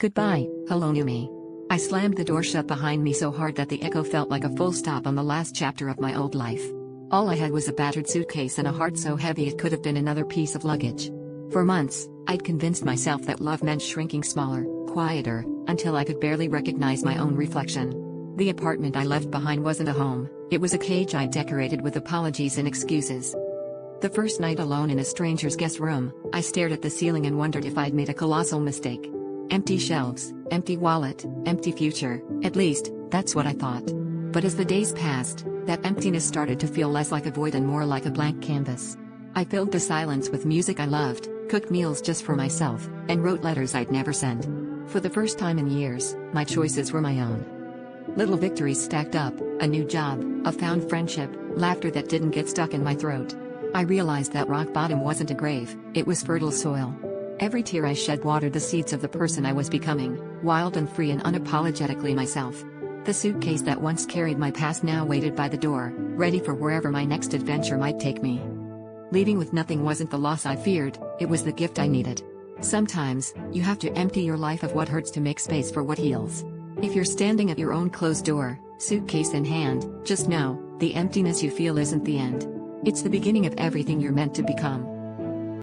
Goodbye, hello new me. I slammed the door shut behind me so hard that the echo felt like a full stop on the last chapter of my old life. All I had was a battered suitcase and a heart so heavy it could have been another piece of luggage. For months, I'd convinced myself that love meant shrinking smaller, quieter, until I could barely recognize my own reflection. The apartment I left behind wasn't a home, it was a cage I'd decorated with apologies and excuses. The first night alone in a stranger's guest room, I stared at the ceiling and wondered if I'd made a colossal mistake. Empty shelves, empty wallet, empty future, at least, that's what I thought. But as the days passed, that emptiness started to feel less like a void and more like a blank canvas. I filled the silence with music I loved, cooked meals just for myself, and wrote letters I'd never sent. For the first time in years, my choices were my own. Little victories stacked up, a new job, a found friendship, laughter that didn't get stuck in my throat. I realized that rock bottom wasn't a grave, it was fertile soil. Every tear I shed watered the seeds of the person I was becoming, wild and free and unapologetically myself. The suitcase that once carried my past now waited by the door, ready for wherever my next adventure might take me. Leaving with nothing wasn't the loss I feared, it was the gift I needed. Sometimes, you have to empty your life of what hurts to make space for what heals. If you're standing at your own closed door, suitcase in hand, just know, the emptiness you feel isn't the end. It's the beginning of everything you're meant to become.